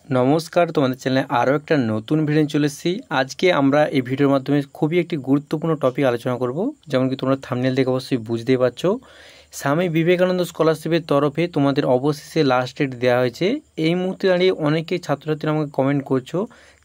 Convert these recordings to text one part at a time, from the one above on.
নমস্কার, তোমাদের চ্যানেলে আরও একটা নতুন ভিডিও চলে এসেছি। আজকে আমরা এই ভিডিওর মাধ্যমে খুবই একটি গুরুত্বপূর্ণ টপিক আলোচনা করব। যেমন কি তোমরা থাম্বনেল দেখে অবশ্যই বুঝতেই পারছো, স্বামী বিবেকানন্দ স্কলারশিপের তরফে তোমাদের অবশেষে লাস্ট ডেট দেওয়া হয়েছে। এই মুহূর্তে দাঁড়িয়ে অনেকেই ছাত্রছাত্রীরা আমাকে কমেন্ট করছো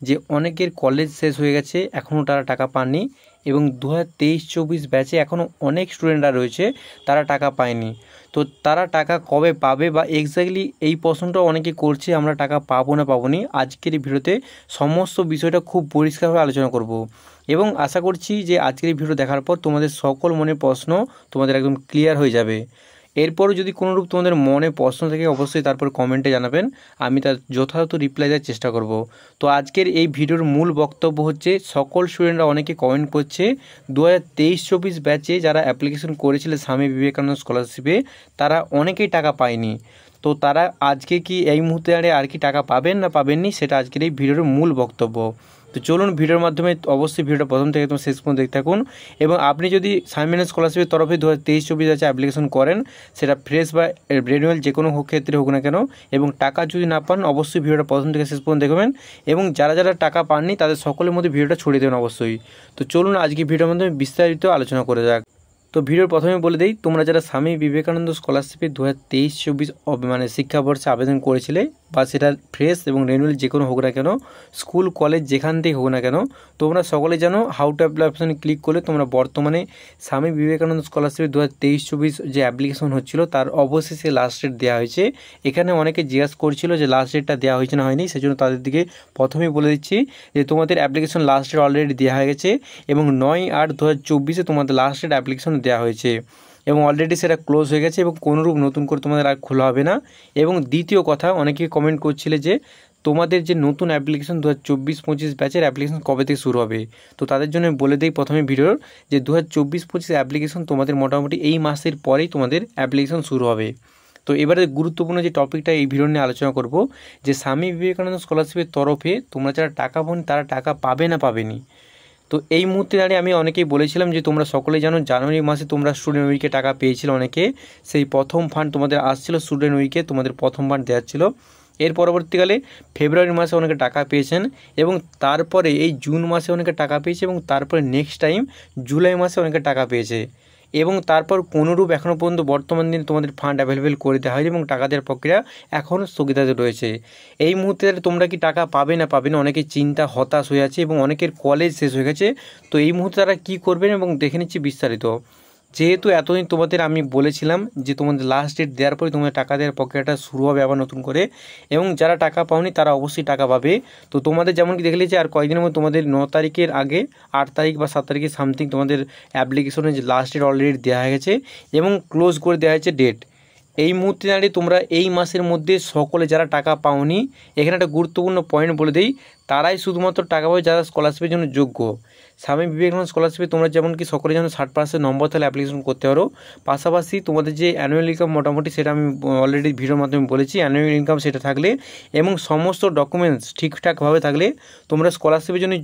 যে অনেকের কলেজ শেষ হয়ে গেছে, এখনও তারা টাকা পাননি, এবং 2023-24 ব্যাচে এখনও অনেক স্টুডেন্টরা রয়েছে তারা টাকা পায়নি। তো তারা টাকা কবে পাবে বা এক্স্যাক্টলি এই প্রশ্নটা অনেকে করছে, আমরা টাকা পাবো না পাবো নি। আজকের এই ভিডিওতে সমস্ত বিষয়টা খুব পরিষ্কারভাবে আলোচনা করব এবং আশা করছি যে আজকের এই ভিডিও দেখার পর তোমাদের সকল মনের প্রশ্ন তোমাদের একদম ক্লিয়ার হয়ে যাবে। এরপরও যদি কোনোরূপ তোমাদের মনে প্রশ্ন থাকে অবশ্যই তারপর কমেন্টে জানাবেন, আমি তার যথাযথ রিপ্লাই দেওয়ার চেষ্টা করব। তো আজকের এই ভিডিওর মূল বক্তব্য হচ্ছে, সকল স্টুডেন্টরা অনেকে কমেন্ট করছে 2023-24 ব্যাচে যারা অ্যাপ্লিকেশন করেছিল স্বামী বিবেকানন্দ স্কলারশিপে তারা অনেকেই টাকা পায়নি। তো তারা আজকে কি এই মুহূর্তে আর কি টাকা পাবেন না পাবেননি, সেটা আজকের এই ভিডিওর মূল বক্তব্য। তো চলুন ভিডিওর মাধ্যমে অবশ্যই ভিডিওটা প্রথম থেকে একদম শেষ পর্যন্ত দেখতে থাকুন। এবং আপনি যদি স্বামী বিবেকানন্দ স্কলারশিপের তরফে 2023-24 ব্যাচে অ্যাপ্লিকেশন করেন, সেটা ফ্রেশ বা রিনিউয়াল যে কোনো ক্ষেত্রে হোক না কেন, এবং টাকা যদি না পান অবশ্যই ভিডিওটা প্রথম থেকে শেষ পর্যন্ত দেখবেন, এবং যারা যারা টাকা পাননি তাদের সকলের মধ্যে ভিডিওটা ছড়িয়ে দেবেন অবশ্যই। তো চলুন আজকে ভিডিওর মাধ্যমে বিস্তারিত আলোচনা করে যাক। তো ভিডিওর প্রথমে বলে দিই, তোমরা যারা স্বামী বিবেকানন্দ স্কলারশিপে 2023-24 মানে শিক্ষাবর্ষে আবেদন করেছিলে, বা সেটা ফ্রেশ এবং রিনিউয়াল যে কোনো হোক না কেন, স্কুল কলেজ যেখান থেকে হোক না কেন, তোমরা সকলে জানো হাউ টু অ্যাপ্লাই অপশানে ক্লিক করলে তোমরা বর্তমানে স্বামী বিবেকানন্দ স্কলারশিপে 2023-24 যে অ্যাপ্লিকেশন হচ্ছিল তার অবশেষে লাস্ট ডেট দেওয়া হয়েছে। এখানে অনেকে জিজ্ঞাসা করছিল যে লাস্ট ডেটটা দেওয়া হয়েছে না হয়নি, সেজন্য তাদের দিকে প্রথমেই বলে দিচ্ছি যে তোমাদের অ্যাপ্লিকেশন লাস্ট ডেট অলরেডি দেওয়া হয়ে গেছে, এবং 9/8/2024 তোমাদের লাস্ট ডেট অ্যাপ্লিকেশন দেওয়া হয়েছে, এবং অলরেডি সেটা ক্লোজ হয়ে গেছে এবং কোনোরূপ নতুন করে তোমাদের আর খোলা হবে না। এবং দ্বিতীয় কথা, অনেকে কমেন্ট করছিলে যে তোমাদের যে নতুন অ্যাপ্লিকেশন 2024-25 ব্যাচের অ্যাপ্লিকেশন কবে থেকে শুরু হবে। তো তাদের জন্য বলে দিই প্রথমে ভিডিওর যে 2024-25 অ্যাপ্লিকেশন তোমাদের মোটামুটি এই মাসের পরেই তোমাদের অ্যাপ্লিকেশন শুরু হবে। তো এবারে গুরুত্বপূর্ণ যে টপিকটা এই ভিডিও নিয়ে আলোচনা করব, যে স্বামী বিবেকানন্দ স্কলারশিপের তরফে তোমরা যারা টাকা পান তারা টাকা পাবে না পাবেনি। তো এই মুহূর্তে দাঁড়িয়ে আমি অনেকেই বলেছিলাম যে তোমরা সকলেই জানো জানুয়ারি মাসে তোমরা স্টুডেন্ট উইকে টাকা পেয়েছিলে অনেকে, সেই প্রথম ফান্ড তোমাদের আসছিল স্টুডেন্ট উইকে, তোমাদের প্রথম ফান্ড দেওয়া ছিল। এর পরবর্তীকালে ফেব্রুয়ারি মাসে অনেকে টাকা পেয়েছেন, এবং তারপরে এই জুন মাসে অনেকে টাকা পেয়েছে, এবং তারপরে নেক্সট টাইম জুলাই মাসে অনেকে টাকা পেয়েছে, এবং তারপর কোনোরূপ এখনও পর্যন্ত বর্তমান দিনে তোমাদের ফান্ড অ্যাভেলেবেল করে দেওয়া হয়নি, এবং টাকা দেওয়ার প্রক্রিয়া এখনও স্থগিতাদেশ রয়েছে। এই মুহূর্তে তোমরা কি টাকা পাবে না পাবে না অনেকের চিন্তা হতাশ হয়ে আছে, এবং অনেকের কলেজ শেষ হয়ে গেছে। তো এই মুহূর্তে তারা কী করবেন এবং দেখে নিচ্ছি বিস্তারিত। যেহেতু এতদিন তোমাদের আমি বলেছিলাম যে তোমাদের লাস্ট ডেট দেওয়ার পরে তোমাদের টাকা দেওয়ার প্রক্রিয়াটা শুরু হবে আবার নতুন করে, এবং যারা টাকা পাওনি তারা অবশ্যই টাকা পাবে। তো তোমাদের যেমন কি দেখলে যে আর কয়েকদিনের মধ্যে তোমাদের 9 তারিখের আগে 8 তারিখ বা 7 তারিখে সামথিং তোমাদের অ্যাপ্লিকেশনের যে লাস্ট ডেট অলরেডি দেওয়া হয়ে গেছে এবং ক্লোজ করে দেওয়া হয়েছে ডেট। এই মুহূর্তে দাঁড়িয়ে তোমরা এই মাসের মধ্যে সকলে যারা টাকা পাওনি, এখানে একটা গুরুত্বপূর্ণ পয়েন্ট বলে দিই, তারাই শুধুমাত্র টাকা পাবে যারা স্কলারশিপের জন্য যোগ্য। স্বামী বিবেকানন্দ স্কলারশিপে তোমরা যেমন কি সকলে যেন 60% নম্বর তাহলে অ্যাপ্লিকেশন করতে পারো। পাশাপাশি তোমাদের যে অ্যানুয়াল ইনকাম মোটামুটি সেটা আমি অলরেডি ভিডিওর মাধ্যমে বলেছি, অ্যানুয়াল ইনকাম সেটা থাকলে এবং সমস্ত ডকুমেন্টস ঠিকঠাকভাবে থাকলে তোমরা স্কলারশিপের জন্য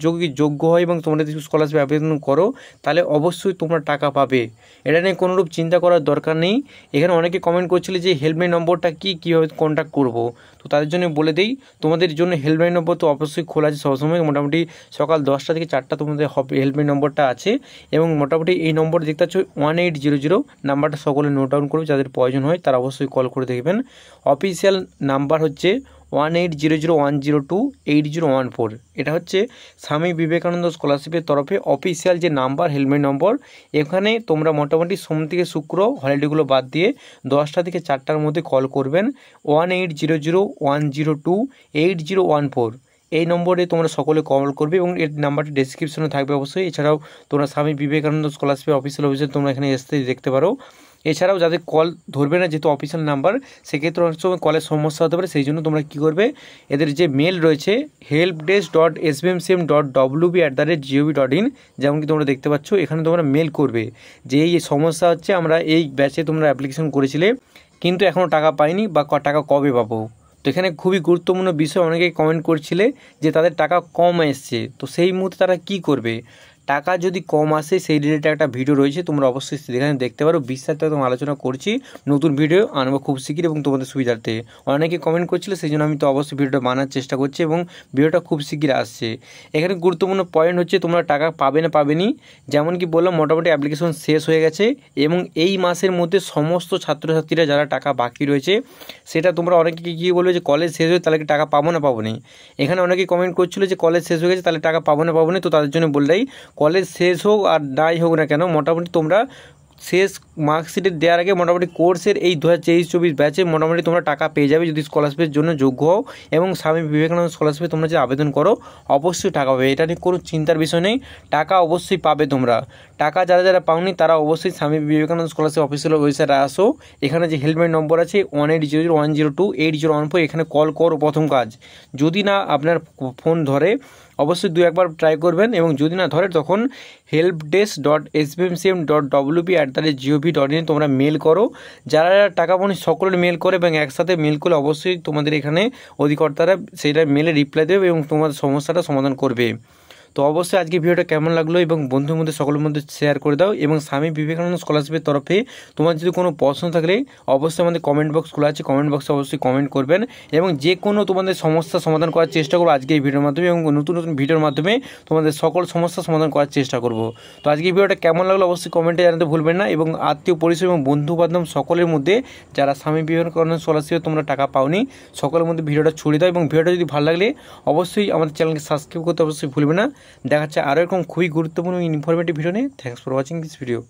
যোগ্য হয়, এবং তোমরা যদি স্কলারশিপ আবেদন করো তাহলে অবশ্যই তোমরা টাকা পাবে। এটা নিয়ে কোনোরূপ চিন্তা করার দরকার নেই। এখানে অনেকে কমেন্ট করছিলে যে হেল্পলাইন নম্বরটা কীভাবে কন্ট্যাক্ট করব। তো তাদের জন্য বলে দিই, তোমাদের জন্য হেল্পলাইন নম্বর তো অবশ্যই খোলা আছে সবসময়, মোটামুটি সকাল 10টা থেকে 4টা তোমাদের হেল্পলাইন নম্বরটা আছে, এবং মোটামুটি এই নম্বর দেখতে পাচ্ছ 1800 নাম্বারটা সকলে নোট ডাউন করবে, যাদের প্রয়োজন হয় তারা অবশ্যই কল করে দেখবেন। অফিসিয়াল নাম্বার হচ্ছে 1800102814। এটা হচ্ছে স্বামী বিবেকানন্দ স্কলারশিপের তরফে অফিসিয়াল যে নাম্বার, হেলমেট নম্বর। এখানে তোমরা মোটামুটি সোম থেকে শুক্র হলিডেগুলো বাদ দিয়ে 10টা থেকে 4টার মধ্যে কল করবেন 1800102814। এই নম্বরে তোমরা সকলে কল করবে, এবং এর নাম্বারটি ডেসক্রিপশনে থাকবে অবশ্যই। এছাড়াও তোমরা স্বামী বিবেকানন্দ স্কলারশিপের অফিসিয়াল অফিসে তোমরা এখানে আসতে দেখতে পারো। এছাড়াও যাদের কল ধরবে না যেহেতু অফিসিয়াল নাম্বার, সেক্ষেত্রে অনেক সময় কলের সমস্যা হতে পারে, সেই জন্য তোমরা কী করবে, এদের যে মেল রয়েছে helpdesk.sbmcm.wb@gov.in, যেমন কি তোমরা দেখতে পাচ্ছ এখানে তোমরা মেল করবে যে এই সমস্যা হচ্ছে, আমরা এই ব্যাচে তোমরা অ্যাপ্লিকেশন করেছিলে কিন্তু এখনও টাকা পাইনি, বা টাকা কবে পাবো। তো এখানে খুবই গুরুত্বপূর্ণ বিষয়, অনেকেই কমেন্ট করছিলে যে তাদের টাকা কম এসছে। তো সেই মুহূর্তে তারা কি করবে, টাকা যদি কম আসে সেই রিলেটেড একটা ভিডিও রয়েছে, তোমরা অবশ্যই সেখানে দেখতে পারো। বিস্তারিত একদম আলোচনা করছি, নতুন ভিডিও আনবো খুব শীঘ্র এবং তোমাদের সুবিধার্থে। অনেকে কমেন্ট করছিল, সেই জন্য আমি তো অবশ্যই ভিডিওটা বানার চেষ্টা করছি এবং ভিডিওটা খুব শীঘ্র আসছে। এখানে গুরুত্বপূর্ণ পয়েন্ট হচ্ছে তোমরা টাকা পাবে না পাবেনি, যেমন কি বললাম মোটামুটি অ্যাপ্লিকেশন শেষ হয়ে গেছে এবং এই মাসের মধ্যে সমস্ত ছাত্রছাত্রীরা যারা টাকা বাকি রয়েছে, সেটা তোমরা অনেকে কী বলবে যে কলেজ শেষ হয়ে তাহলে কি টাকা পাবো না পাবো না। এখানে অনেকে কমেন্ট করছিল যে কলেজ শেষ হয়ে গেছে তাহলে টাকা পাবো না পাবো না, তো তাদের জন্য বললেই কলেজ শেষ হোক আর নাই হোক না কেন, মোটামুটি তোমরা শেষ মার্কশিটের দেওয়ার আগে মোটামুটি কোর্সের এই 2023-24 ব্যাচে মোটামুটি তোমরা টাকা পেয়ে যাবে যদি স্কলারশিপের জন্য যোগ্য হও এবং স্বামী বিবেকানন্দ স্কলারশিপে তোমরা যে আবেদন করো অবশ্যই টাকা পাবে। এটা নিয়ে কোনো চিন্তার বিষয় নেই, টাকা অবশ্যই পাবে তোমরা। টাকা যারা যারা পাওনি তারা অবশ্যই স্বামী বিবেকানন্দ স্কলারশিপ অফিসিয়াল ওয়েবসাইটে আসো। এখানে যে হেল্পলাইন নম্বর আছে 1800-102-8024, এখানে কল করো। প্রথম কাজ, যদি না আপনার ফোন ধরে অবশ্যই 2-1বার ট্রাই করবেন এবং যদি না ধরে তখন helpdesk.sbmcm.wp@gov.in তোমরা মেল করো। যারা যারা টাকা পাওনি সকলের মেল করে এবং একসাথে মেল করলে অবশ্যই তোমাদের এখানে অধিকর্তারা সেইটা মেলে রিপ্লাই দেবে এবং তোমাদের সমস্যাটা সমাধান করবে। তো অবশ্যই আজকে ভিডিওটা কেমন লাগলো এবং বন্ধুর মধ্যে সকলের মধ্যে শেয়ার করে দাও এবং স্বামী বিবেকানন্দ স্কলারশিপের তরফে তোমার যদি কোনো প্রশ্ন থাকলে অবশ্যই আমাদের কমেন্ট বক্স খোলা আছে, কমেন্ট বক্সে অবশ্যই কমেন্ট করবেন এবং যে কোনো তোমাদের সমস্যা সমাধান করার চেষ্টা করবো আজকে এই ভিডিওর মাধ্যমে এবং নতুন নতুন ভিডিওর মাধ্যমে তোমাদের সকল সমস্যা সমাধান করার চেষ্টা করব। তো আজকে ভিডিওটা কেমন লাগলো অবশ্যই কমেন্টে জানাতে ভুলবেন না এবং আত্মীয় পরিচয় এবং বন্ধু বান্ধব সকলের মধ্যে যারা স্বামী বিবেকানন্দ স্কলারশিপে তোমরা টাকা পাওনি সকলের মধ্যে ভিডিওটা ছড়িয়ে দাও এবং ভিডিওটা যদি ভালো লাগলে অবশ্যই আমাদের চ্যানেলকে সাবস্ক্রাইব করতে অবশ্যই ভুলবে না। দেখাচ্ছে আরও এরকম খুবই গুরুত্বপূর্ণ ইনফরমেটিভ ভিডিও নিয়ে। Thanks for watching this video.